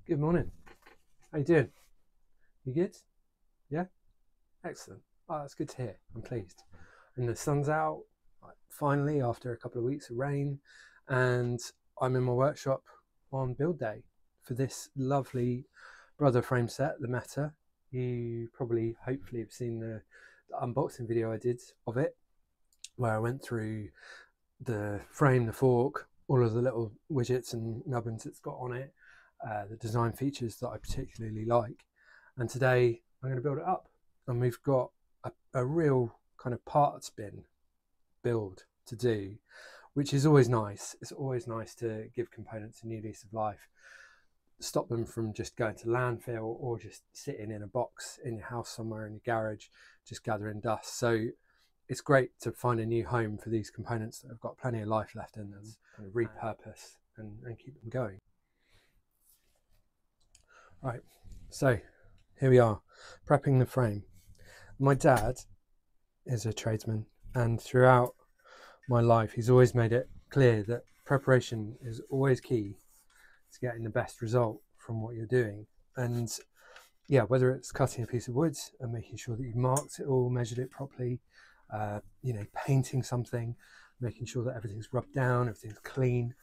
Good morning. How you doing? You good? Yeah? Excellent. Oh, that's good to hear. I'm pleased. And the sun's out, finally, after a couple of weeks of rain, and I'm in my workshop on build day for this lovely Brother frame set, the MehTeh. You probably, hopefully, have seen the unboxing video I did of it, where I went through the frame, the fork, all of the little widgets and nubbins it's got on it, the design features that I particularly like. And today I'm going to build it up, and we've got a real kind of parts bin build to do, which is always nice. It's always nice to give components a new lease of life, stop them from just going to landfill or just sitting in a box in your house somewhere in your garage, just gathering dust. So it's great to find a new home for these components that have got plenty of life left in them, kind of repurpose and keep them going. Right, so here we are, prepping the frame. My dad is a tradesman, and throughout my life he's always made it clear that preparation is always key to getting the best result from what you're doing. And yeah, whether it's cutting a piece of wood and making sure that you've marked it all, measured it properly, painting something, making sure that everything's rubbed down, everything's clean.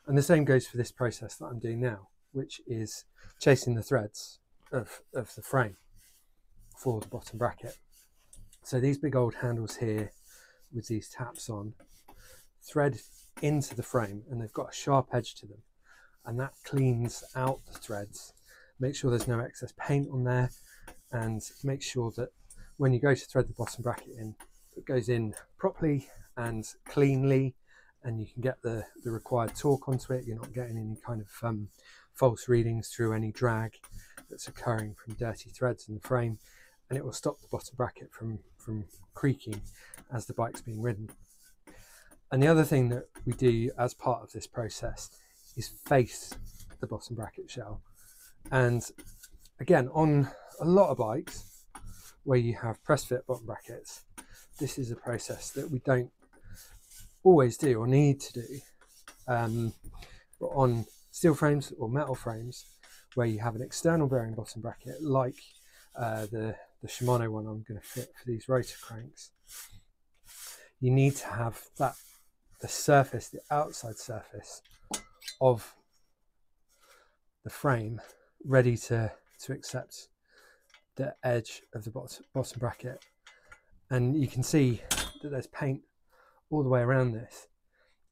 And the same goes for this process that I'm doing now, which is chasing the threads of the frame for the bottom bracket. So these big old handles here with these taps on thread into the frame, and they've got a sharp edge to them, and that cleans out the threads, make sure there's no excess paint on there, and make sure that when you go to thread the bottom bracket in, it goes in properly and cleanly, and you can get the required torque onto it. You're not getting any kind of false readings through any drag that's occurring from dirty threads in the frame, and it will stop the bottom bracket from creaking as the bike's being ridden. And the other thing that we do as part of this process is face the bottom bracket shell. And again, on a lot of bikes where you have press fit bottom brackets, this is a process that we don't always do or need to do. But on steel frames or metal frames where you have an external bearing bottom bracket, like the Shimano one I'm going to fit for these rotor cranks, you need to have the surface, the outside surface of the frame ready to accept the edge of the bottom bracket. And you can see that there's paint all the way around this,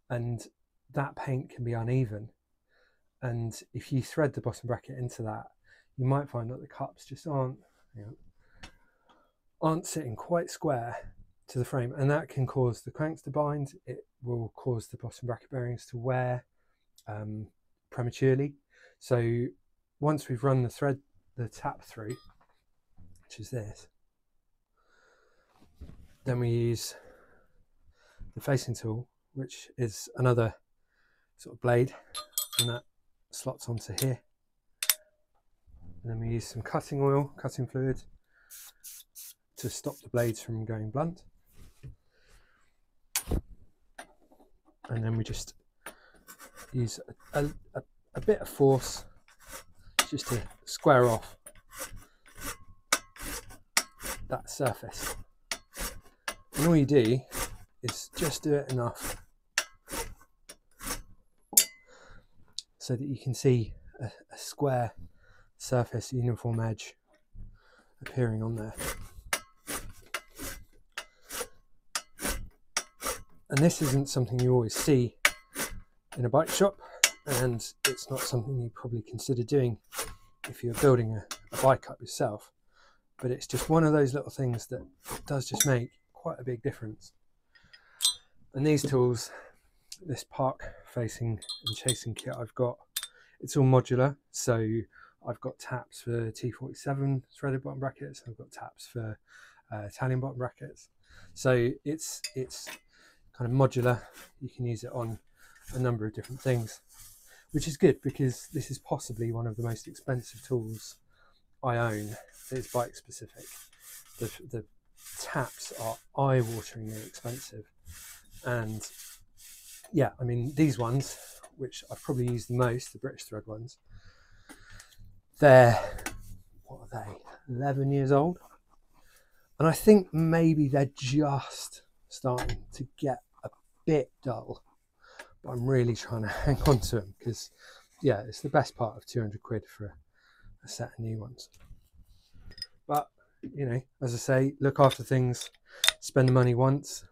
and that paint can be uneven, and if you thread the bottom bracket into that, you might find that the cups just aren't sitting quite square to the frame, and that can cause the cranks to bind. It will cause the bottom bracket bearings to wear prematurely. So once we've run the tap through, which is this, then we use the facing tool, which is another sort of blade, and that slots onto here. And then we use some cutting oil, cutting fluid, to stop the blades from going blunt. And then we just use a bit of force just to square off that surface. And all you do is just do it enough so that you can see a square surface, uniform edge appearing on there. And this isn't something you always see in a bike shop, and it's not something you probably consider doing if you're building a bike up yourself, but it's just one of those little things that does just make quite a big difference. And these tools, this park facing and chasing kit I've got, it's all modular. So I've got taps for T47 threaded bottom brackets, I've got taps for Italian bottom brackets. So it's kind of modular. You can use it on a number of different things, which is good because this is possibly one of the most expensive tools I own that is bike specific. The taps are eye-wateringly expensive, and yeah, I mean, these ones, which I've probably used the most, the British thread ones, They're, what are they, 11 years old? And I think maybe they're just starting to get a bit dull. But I'm really trying to hang on to them because, yeah, it's the best part of 200 quid for a set of new ones. But, you know, as I say, look after things, spend the money once.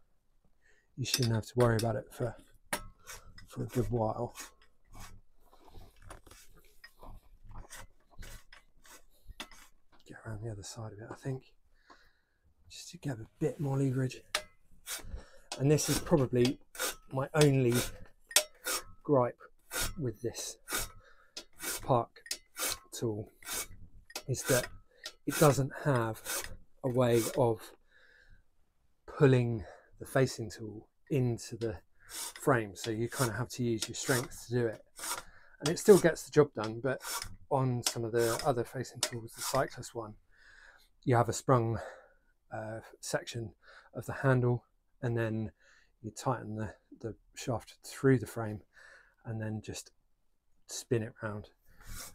You shouldn't have to worry about it for a good while. Get around the other side of it, I think, just to get a bit more leverage. And this is probably my only gripe with this park tool, is that it doesn't have a way of pulling the facing tool into the frame, so you kind of have to use your strength to do it, and it still gets the job done. But on some of the other facing tools, the cyclist one, you have a sprung section of the handle, and then you tighten the shaft through the frame and then just spin it round.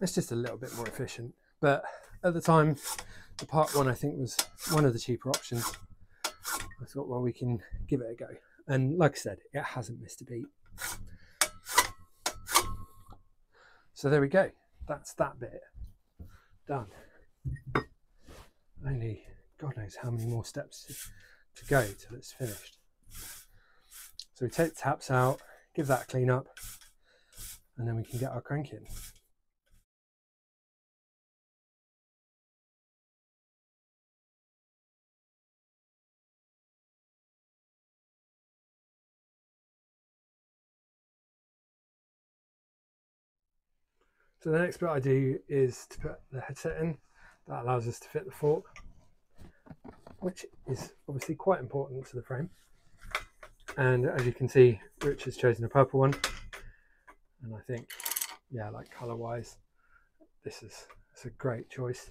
It's just a little bit more efficient, but at the time the Park one I think was one of the cheaper options. I thought, well, we can give it a go, and like I said, it hasn't missed a beat. So there we go, that's that bit done. Only God knows how many more steps to go till it's finished. So we take the taps out, give that a clean up, and then we can get our crank in. So the next bit I do is to put the headset in. That allows us to fit the fork, which is obviously quite important to the frame. And as you can see, Rich has chosen a purple one, and I think, yeah, like colour wise, it's a great choice.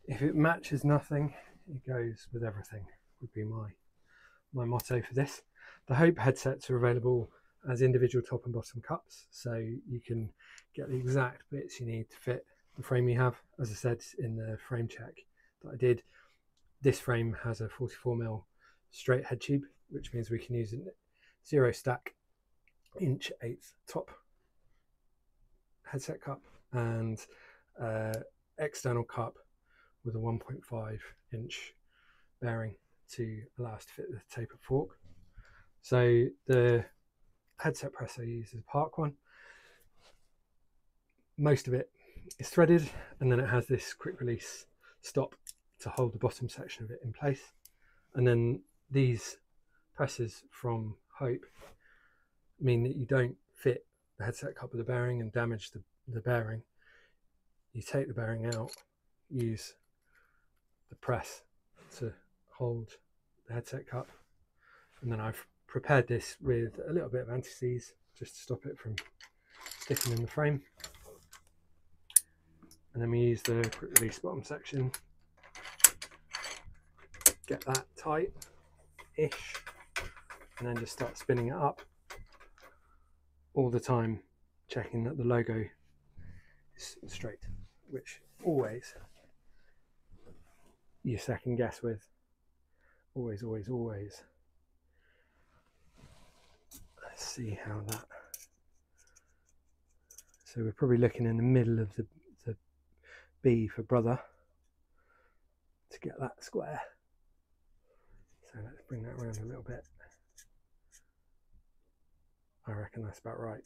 If it matches nothing, it goes with everything, would be my motto for this. The Hope headsets are available as individual top and bottom cups, so you can get the exact bits you need to fit the frame you have. As I said in the frame check that I did, this frame has a 44mm straight head tube, which means we can use a 0 stack 1/8" top headset cup and external cup with a 1.5" bearing to allow us to fit the tapered fork. So the headset press I use is a Park one. Most of it is threaded, and then it has this quick release stop to hold the bottom section of it in place. And then these presses from Hope mean that you don't fit the headset cup with the bearing and damage the bearing. You take the bearing out, use the press to hold the headset cup, and then I've prepared this with a little bit of anti-seize just to stop it from sticking in the frame. And then we use the quick release bottom section, get that tight-ish, and then just start spinning it up, all the time checking that the logo is straight, which always you second guess with. Always, always, always. Let's see how that. So we're probably looking in the middle of the B for brother to get that square. So let's bring that around a little bit. I reckon that's about right.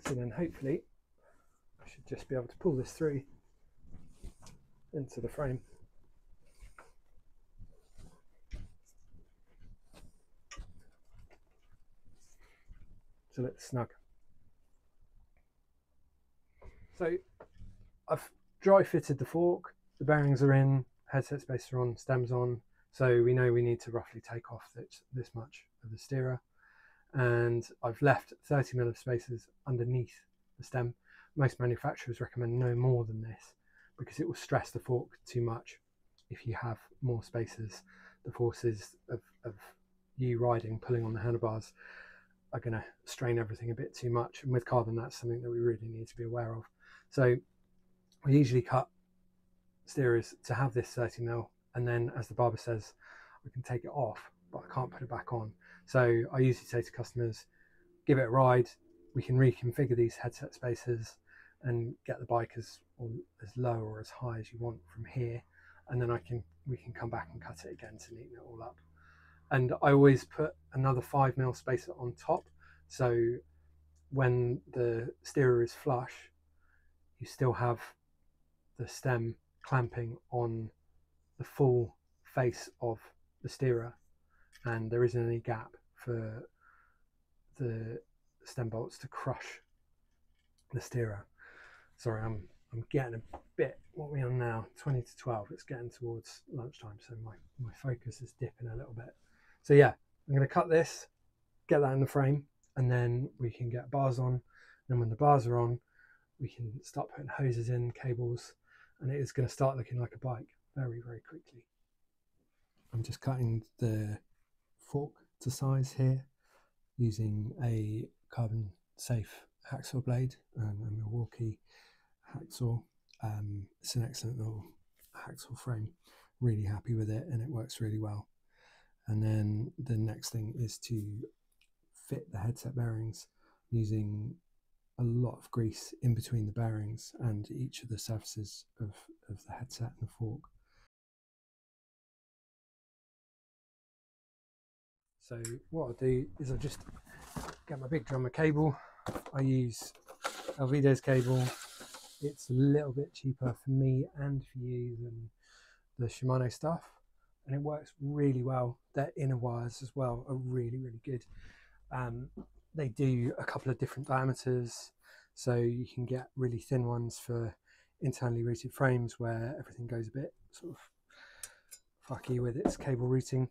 So then hopefully I should just be able to pull this through into the frame. So let's snug. So I've dry fitted the fork, the bearings are in, headset spacer on, stems on, so we know we need to roughly take off this much of the steerer. And I've left 30mm of spacers underneath the stem. Most manufacturers recommend no more than this because it will stress the fork too much. If you have more spacers, the forces of you riding, pulling on the handlebars are going to strain everything a bit too much. And with carbon, that's something that we really need to be aware of. So I usually cut steerers to have this 30mm, and then, as the barber says, I can take it off, but I can't put it back on. So I usually say to customers, give it a ride, we can reconfigure these headset spaces and get the bike as low or as high as you want from here, and then we can come back and cut it again to neaten it all up. And I always put another 5mm spacer on top, so when the steerer is flush, you still have the stem clamping on the full face of the steerer, and there isn't any gap for the stem bolts to crush the steerer. Sorry, I'm getting a bit, what are we on now? 20 to 12. It's getting towards lunchtime, so my focus is dipping a little bit. So yeah, I'm going to cut this, get that in the frame, and then we can get bars on. And when the bars are on, we can start putting hoses in, cables, and it is going to start looking like a bike very, very quickly. I'm just cutting the fork to size here using a carbon safe hacksaw blade and a Milwaukee hacksaw. It's an excellent little hacksaw frame, really happy with it, and it works really well. And then the next thing is to fit the headset bearings using a lot of grease in between the bearings and each of the surfaces of the headset and the fork. So what I'll do is I'll just get my big drummer cable. I use Alvido's cable. It's a little bit cheaper for me and for you than the Shimano stuff, and it works really well. Their inner wires as well are really, really good. They do a couple of different diameters, so you can get really thin ones for internally routed frames where everything goes a bit sort of fucky with its cable routing.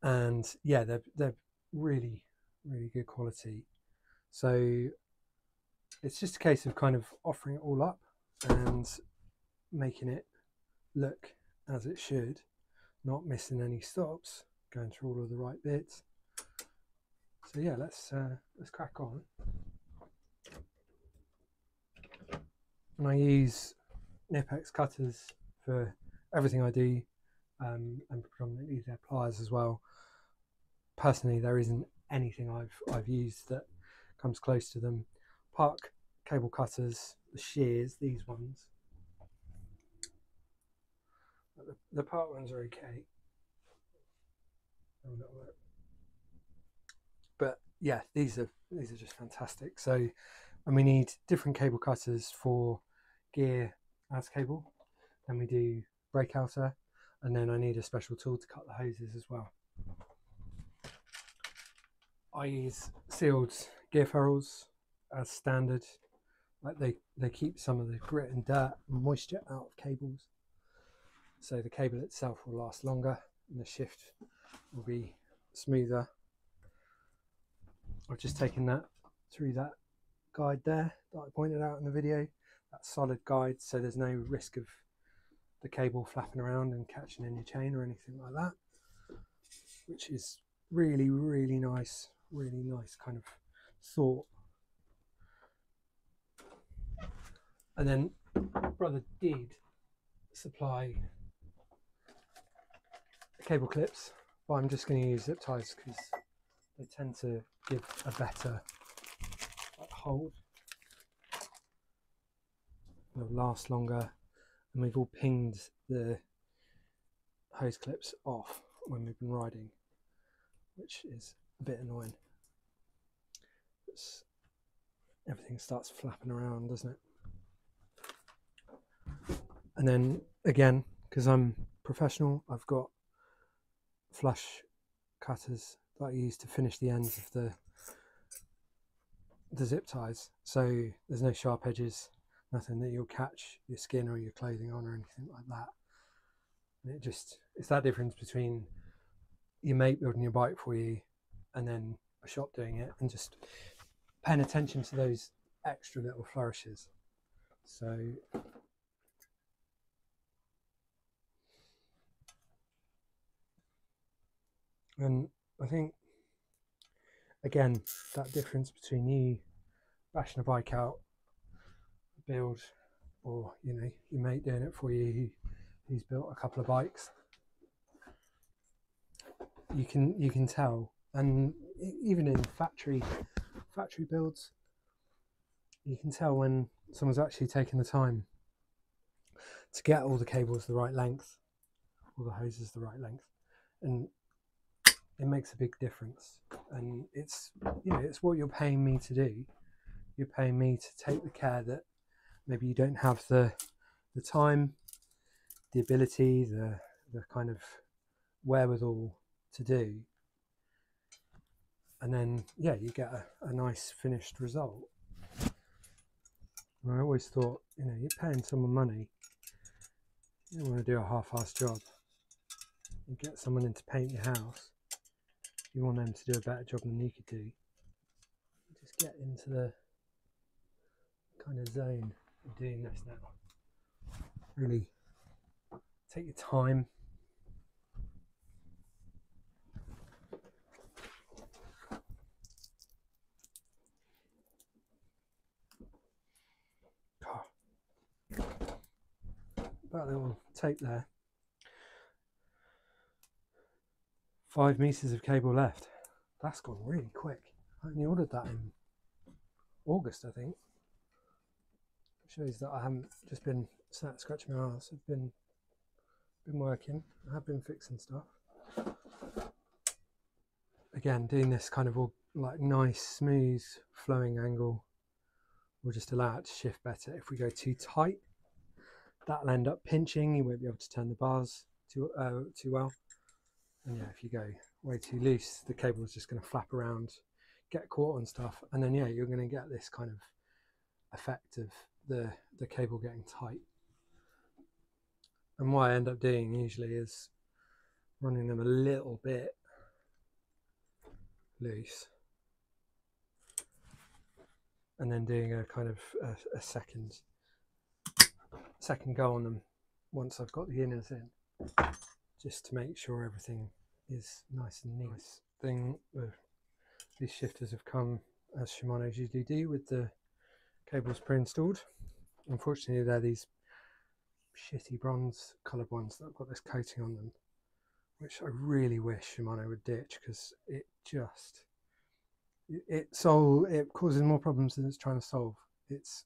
And yeah, they're really, really good quality. So it's just a case of kind of offering it all up and making it look as it should, not missing any stops, going through all of the right bits. So yeah, let's crack on. And I use Nipex cutters for everything I do, and predominantly their pliers as well. Personally, there isn't anything I've used that comes close to them. Park cable cutters, the shears, these ones. The Park ones are okay. But yeah, these are just fantastic. So, and we need different cable cutters for gear as cable. Then we do brake outer, and then I need a special tool to cut the hoses as well. I use sealed gear ferrules as standard. Like they keep some of the grit and dirt and moisture out of cables, so the cable itself will last longer and the shift will be smoother. I've just taken that through that guide there that I pointed out in the video, that solid guide, so there's no risk of the cable flapping around and catching in your chain or anything like that, which is really, really nice kind of thought. And then Brother did supply cable clips, but I'm just going to use zip ties because they tend to give a better hold. They'll last longer, and we've all pinged the hose clips off when we've been riding, which is a bit annoying. Everything starts flapping around, doesn't it? And then again, because I'm professional, I've got flush cutters that I use to finish the ends of the zip ties, so there's no sharp edges, nothing that you'll catch your skin or your clothing on or anything like that. And it's that difference between your mate building your bike for you and then a shop doing it, and just paying attention to those extra little flourishes. So and I think again, that difference between you bashing a bike out, build or you know, your mate doing it for you who's built a couple of bikes, you can tell. And even in factory builds, you can tell when someone's actually taken the time to get all the cables the right length, all the hoses the right length, and it makes a big difference. And it's, you know, it's what you're paying me to do. You're paying me to take the care that maybe you don't have the time, the ability, the kind of wherewithal to do. And then, yeah, you get a nice finished result. And I always thought, you know, you're paying someone money. You don't want to do a half-assed job. You get someone in to paint your house. You want them to do a better job than you could do. Just get into the kind of zone of doing this now. Really take your time. About a little tape there. 5 meters of cable left. That's gone really quick. I only ordered that in August, I think. It shows that I haven't just been sat scratching my arse. I've been working. I have been fixing stuff. Again, doing this kind of all like nice, smooth, flowing angle will just allow it to shift better. If we go too tight, that'll end up pinching. You won't be able to turn the bars too well. And yeah, if you go way too loose, the cable is just going to flap around, get caught on stuff, and then yeah, you're going to get this kind of effect of the cable getting tight. And what I end up doing usually is running them a little bit loose, and then doing a kind of a second go on them once I've got the inners in, just to make sure everything is nice and neat. Nice thing with these shifters have come, as Shimano's usually do, with the cables pre-installed. Unfortunately, they're these shitty bronze coloured ones that have got this coating on them, which I really wish Shimano would ditch, because it causes more problems than it's trying to solve. It's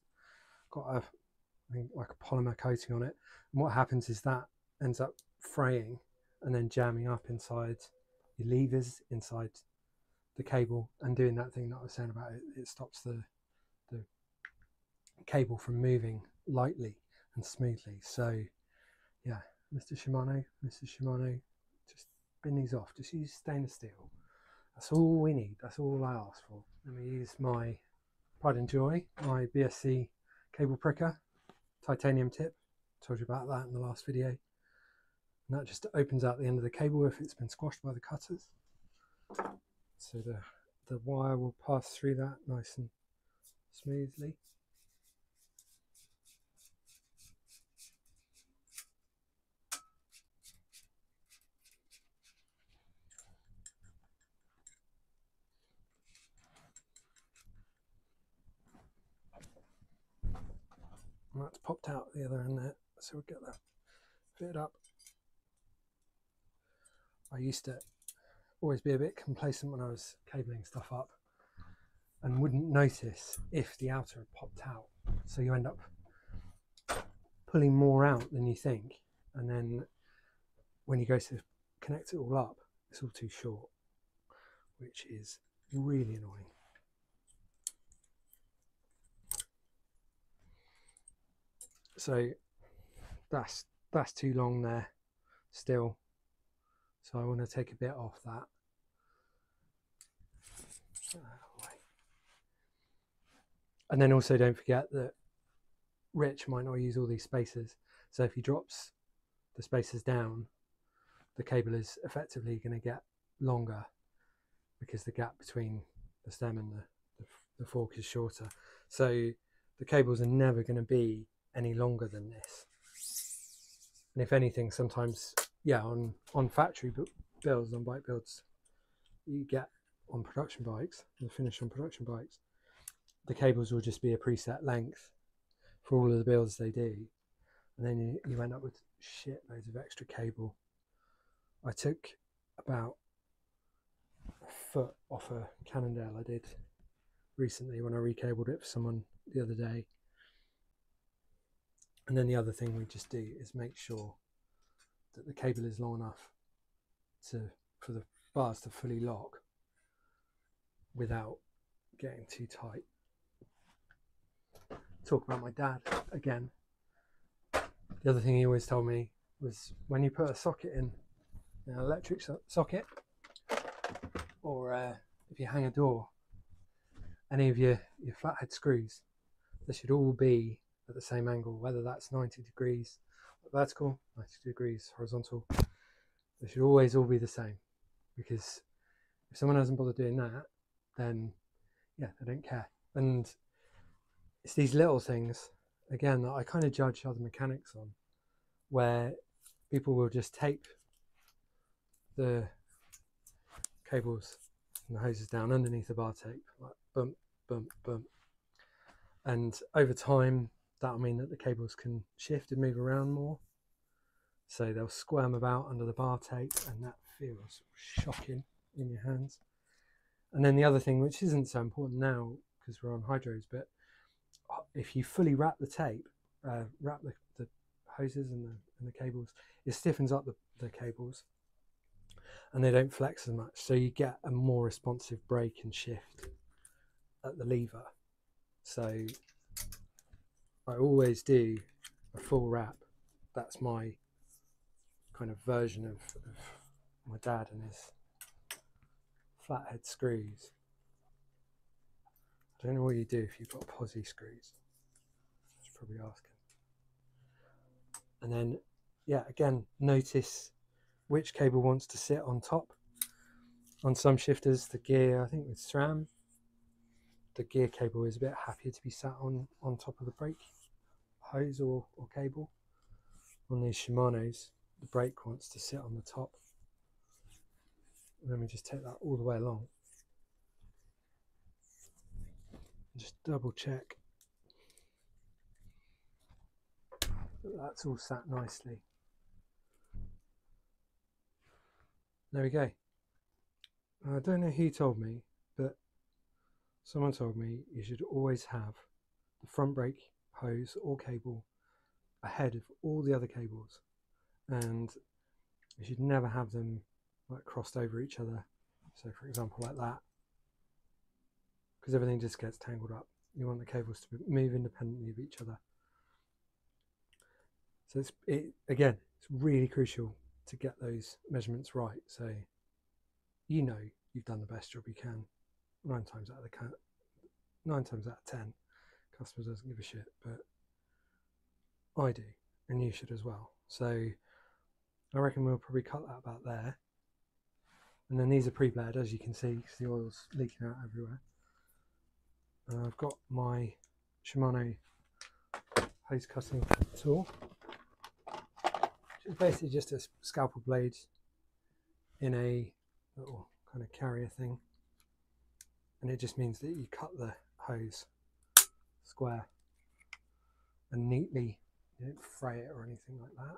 got I think like a polymer coating on it, and what happens is that ends up fraying and then jamming up inside your levers, inside the cable, and doing that thing that I was saying about it. It stops the cable from moving lightly and smoothly. So yeah, Mrs. Shimano, just bin these off. Just use stainless steel. That's all we need. That's all I ask for. Let me use my pride and joy, my BSC cable pricker, titanium tip. Told you about that in the last video. And that just opens out the end of the cable if it's been squashed by the cutters. So the wire will pass through that nice and smoothly. And that's popped out the other end there, so we'll get that fitted up. I used to always be a bit complacent when I was cabling stuff up and wouldn't notice if the outer had popped out. So you end up pulling more out than you think, and then when you go to connect it all up, it's all too short, which is really annoying. So that's too long there still, so I want to take a bit off that. And then also don't forget that Rich might not use all these spacers, so if he drops the spacers down, the cable is effectively going to get longer because the gap between the stem and the fork is shorter. So the cables are never going to be any longer than this. And if anything, sometimes, yeah, on factory builds, on bike builds, you get on production bikes, the finish on production bikes, the cables will just be a preset length for all of the builds they do, and then you end up with shit loads of extra cable. I took about a foot off a Cannondale I did recently when I recabled it for someone the other day. And then the other thing we just do is make sure that the cable is long enough for the bars to fully lock without getting too tight. Talk about my dad again. The other thing he always told me was when you put a socket in, an electric socket, or if you hang a door, any of your flathead screws, they should all be at the same angle, whether that's 90 degrees vertical, 90 degrees horizontal. They should always all be the same, because if someone hasn't bothered doing that, then yeah, they don't care. And it's these little things, again, that I kind of judge other mechanics on, where people will just tape the cables and the hoses down underneath the bar tape, like bump, bump, bump. And over time, that'll mean that the cables can shift and move around more. So they'll squirm about under the bar tape, and that feels shocking in your hands. And then the other thing, which isn't so important now because we're on hydros, but if you fully wrap the tape, wrap the hoses and the cables, it stiffens up the cables and they don't flex as much. So you get a more responsive brake and shift at the lever. So I always do a full wrap. That's my kind of version of my dad and his flathead screws. I don't know what you do if you've got posi screws. I should probably ask him. And then, yeah, again, notice which cable wants to sit on top. On some shifters, the gear, I think with SRAM, the gear cable is a bit happier to be sat on top of the brake hose or cable. On these Shimanos, the brake wants to sit on the top. And let me just take that all the way along. Just double check that that's all sat nicely. There we go. I don't know who told me, but someone told me you should always have the front brake hose or cable ahead of all the other cables, and you should never have them like crossed over each other. So for example like that, because everything just gets tangled up. You want the cables to move independently of each other. So again, it's really crucial to get those measurements right. So you know you've done the best job you can. 9 times out of 10, customer doesn't give a shit, but I do, and you should as well. So I reckon we'll probably cut that about there. And then these are pre-bled, as you can see, because the oil's leaking out everywhere. I've got my Shimano hose cutting tool, which is basically just a scalpel blade in a little kind of carrier thing, and it just means that you cut the hose square and neatly. You don't fray it or anything like that.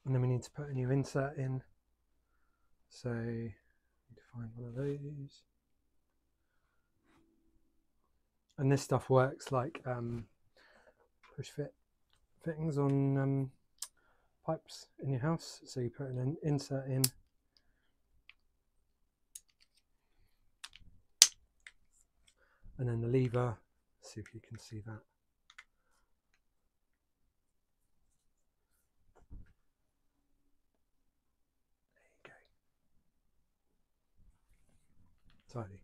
And then we need to put a new insert in, so I need to find one of those. And this stuff works like push fit fittings on pipes in your house. So you put an insert in, and then the lever. See if you can see that. There you go. Tidy.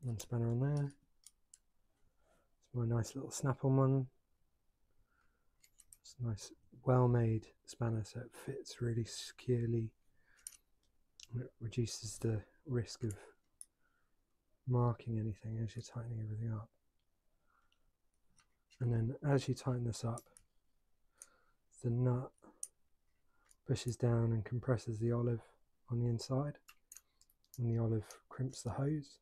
One spanner on there. It's my nice little snap-on one. It's a nice, well-made spanner, so it fits really securely. It reduces the risk of marking anything as you're tightening everything up. And then as you tighten this up, the nut pushes down and compresses the olive on the inside, and the olive crimps the hose,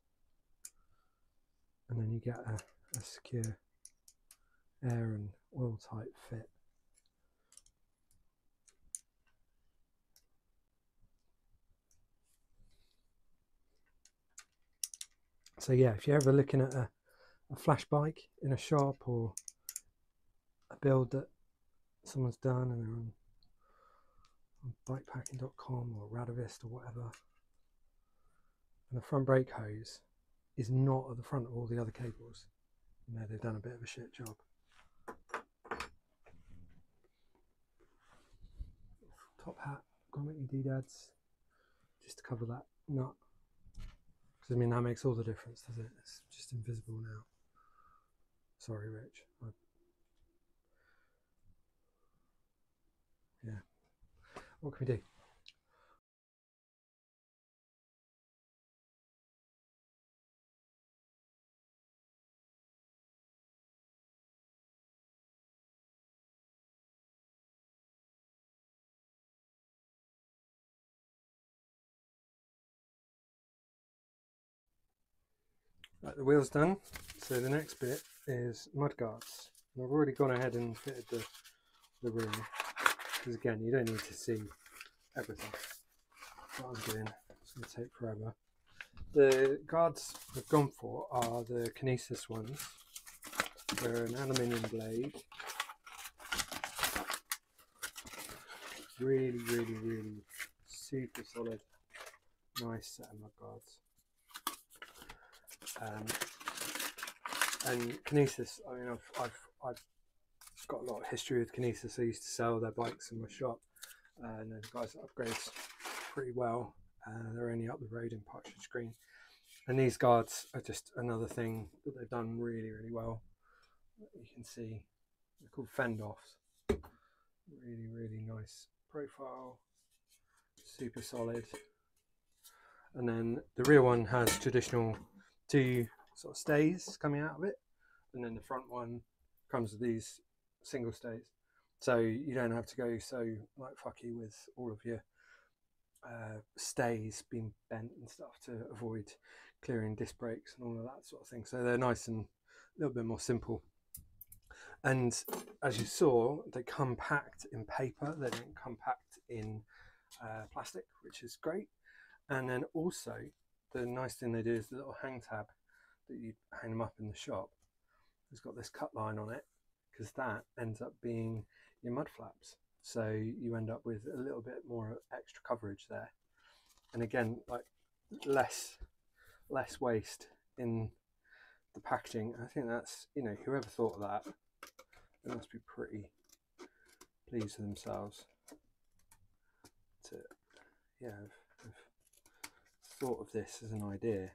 and then you get a secure air and oil tight fit. So yeah, if you're ever looking at a flash bike in a shop, or a build that someone's done and they're on bikepacking.com or Radavist or whatever, and the front brake hose is not at the front of all the other cables, you know they've done a bit of a shit job. Top hat, grommet doodads, just to cover that nut, because I mean that makes all the difference, does it? It's just invisible now. Sorry, Rich. Yeah. What can we do? Right, the wheel's done, so the next bit is mud guards. And I've already gone ahead and fitted the rear, because again you don't need to see everything. What I'm doing, it's going to take forever. The guards I've gone for are the Kinesis ones. They're an aluminium blade. Really, really, really super solid, nice set of mud guards. And Kinesis, I mean, I've got a lot of history with Kinesis. I used to sell their bikes in my shop, and the guys upgrade pretty well. They're only up the road in Partridge Green, and these guards are just another thing that they've done really, really well. You can see they're called fend offs. Really, really nice profile, super solid. And then the rear one has traditional two sort of stays coming out of it, and then the front one comes with these single stays, so you don't have to go so like fucky with all of your stays being bent and stuff to avoid clearing disc brakes and all of that sort of thing. So they're nice and a little bit more simple. And as you saw, they come packed in paper, they don't come packed in plastic, which is great. And then also the nice thing they do is the little hang tab that you hang them up in the shop. It's got this cut line on it, because that ends up being your mud flaps. So you end up with a little bit more extra coverage there. And again, like less waste in the packaging. I think that's, you know, whoever thought of that, they must be pretty pleased with themselves to, yeah, have thought of this as an idea,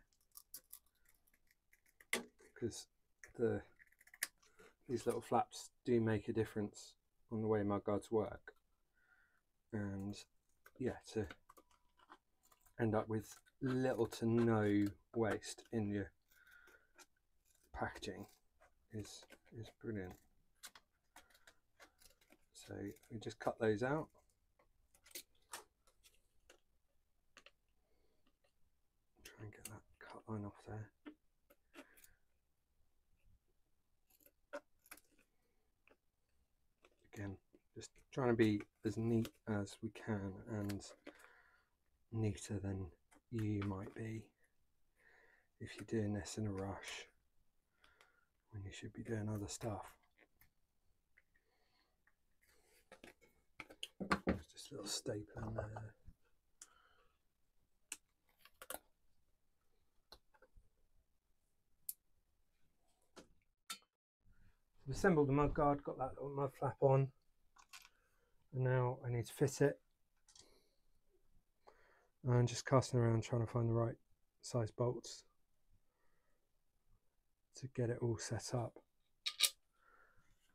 because these little flaps do make a difference on the way mudguards work. And yeah, to end up with little to no waste in your packaging is brilliant. So we just cut those out. Try and get that cut line off there. Again, just trying to be as neat as we can, and neater than you might be if you're doing this in a rush when you should be doing other stuff. Just a little staple in there. I've assembled the mud guard, got that little mud flap on, and now I need to fit it. And I'm just casting around trying to find the right size bolts to get it all set up.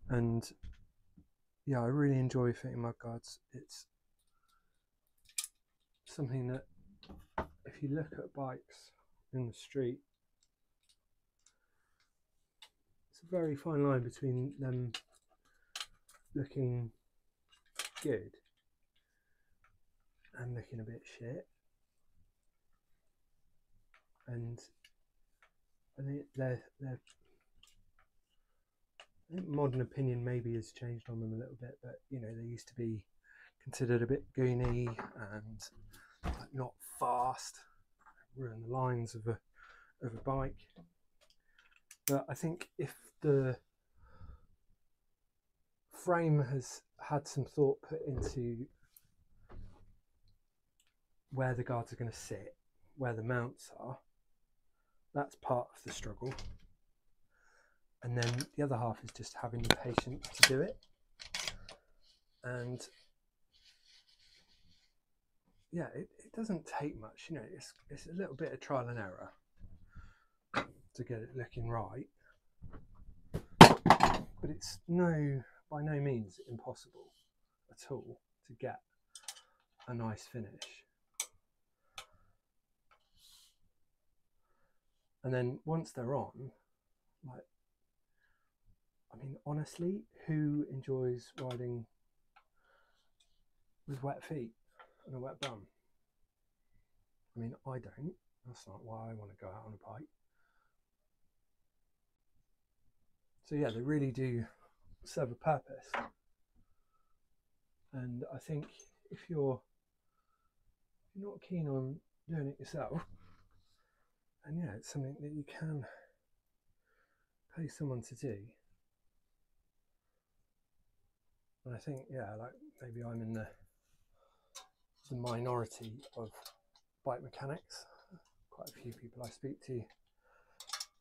And yeah, I really enjoy fitting mud guards. It's something that, if you look at bikes in the street, it's a very fine line between them looking good and looking a bit shit. And I think they're I think modern opinion maybe has changed on them a little bit, but you know, they used to be considered a bit goony and like, not fast, ruin the lines of a bike. But I think if the frame has had some thought put into where the guards are going to sit, where the mounts are, that's part of the struggle. And then the other half is just having the patience to do it. And yeah, it doesn't take much, you know, it's a little bit of trial and error to get it looking right. But it's by no means impossible at all to get a nice finish. And then once they're on, like, I mean, honestly, who enjoys riding with wet feet and a wet bum? I mean, I don't. That's not why I want to go out on a bike. So yeah, they really do serve a purpose. And I think if you're not keen on doing it yourself, and yeah, it's something that you can pay someone to do. And I think, yeah, like maybe I'm in the minority of bike mechanics. Quite a few people I speak to,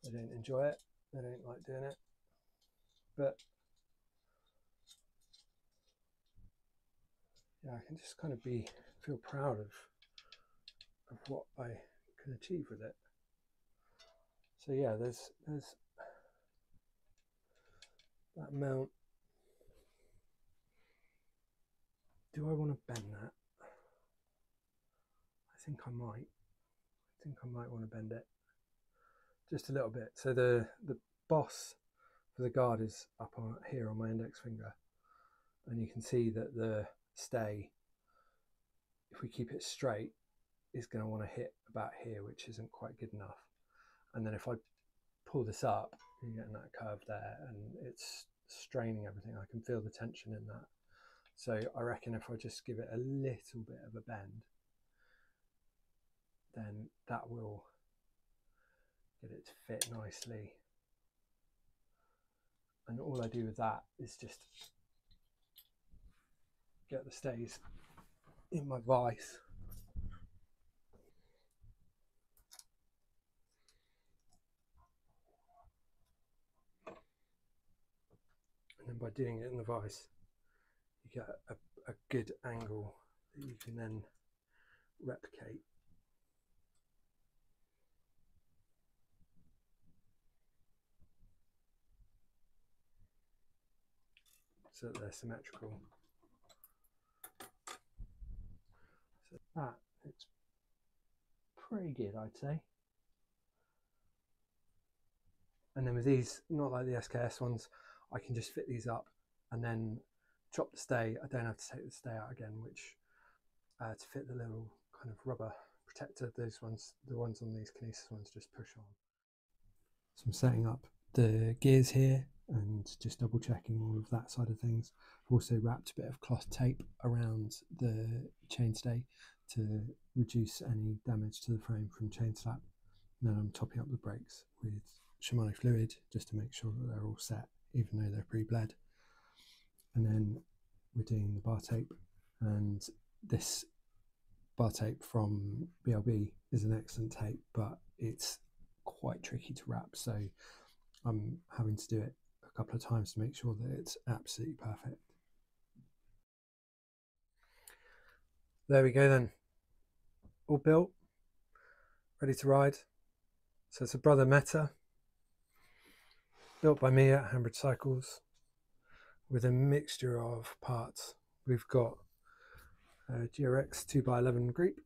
they don't enjoy it, they don't like doing it. But yeah, I can just kind of feel proud of what I can achieve with it. So yeah, there's that mount. Do I want to bend that? I think I might. I think I might want to bend it just a little bit. So the boss for the guard is up on here on my index finger, and you can see that the stay, if we keep it straight, is going to want to hit about here, which isn't quite good enough. And then if I pull this up, you're getting that curve there, and it's straining everything. I can feel the tension in that. So I reckon if I just give it a little bit of a bend, then that will get it to fit nicely. And all I do with that is just get the stays in my vise. And then by doing it in the vise, you get a good angle that you can then replicate. So that they're symmetrical. So that, it's pretty good, I'd say. And then with these, not like the SKS ones, I can just fit these up and then chop the stay. I don't have to take the stay out again, which to fit the little kind of rubber protector, those ones, the ones on these Kinesis ones, just push on. So I'm setting up the gears here and just double checking all of that side of things. I've also wrapped a bit of cloth tape around the chainstay to reduce any damage to the frame from chain slap. And then I'm topping up the brakes with Shimano fluid just to make sure that they're all set, even though they're pre-bled. And then we're doing the bar tape, and this bar tape from BLB is an excellent tape, but it's quite tricky to wrap, so I'm having to do it a couple of times to make sure that it's absolutely perfect. There we go then, all built, ready to ride. So it's a Brother MehTeh, built by me at Hambridge Cycles, with a mixture of parts. We've got a GRX 2x11 group,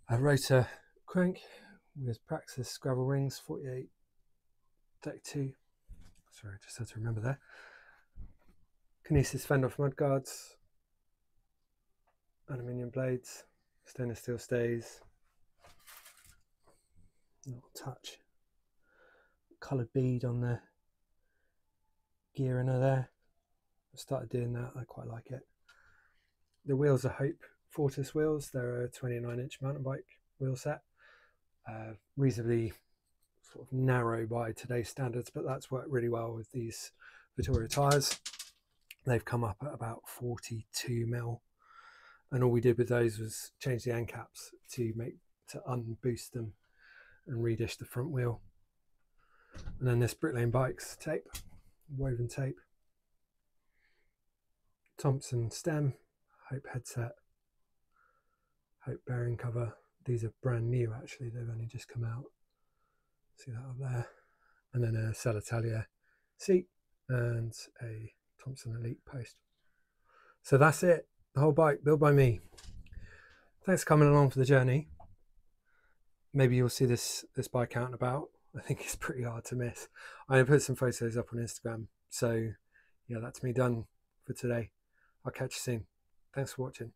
a rotor crank with Praxis gravel rings, 48 deck 2. Sorry, I just had to remember there. Kinesis fend off mudguards, aluminium blades, stainless steel stays, not touch, coloured bead on the gear inner there. I started doing that. I quite like it. The wheels are Hope Fortis wheels. They're a 29-inch mountain bike wheel set. Reasonably sort of narrow by today's standards, but that's worked really well with these Vittoria tyres. They've come up at about 42 mil, and all we did with those was change the end caps to unboost them and redish the front wheel. And then this Brick Lane Bikes tape, woven tape, Thomson stem, Hope headset, Hope bearing cover. These are brand new actually, they've only just come out. See that up there? And then a Salitalia seat and a Thomson Elite post. So that's it, the whole bike built by me. Thanks for coming along for the journey. Maybe you'll see this bike out and about. I think it's pretty hard to miss. I'm going to put some photos up on Instagram. So yeah, that's me done for today. I'll catch you soon. Thanks for watching.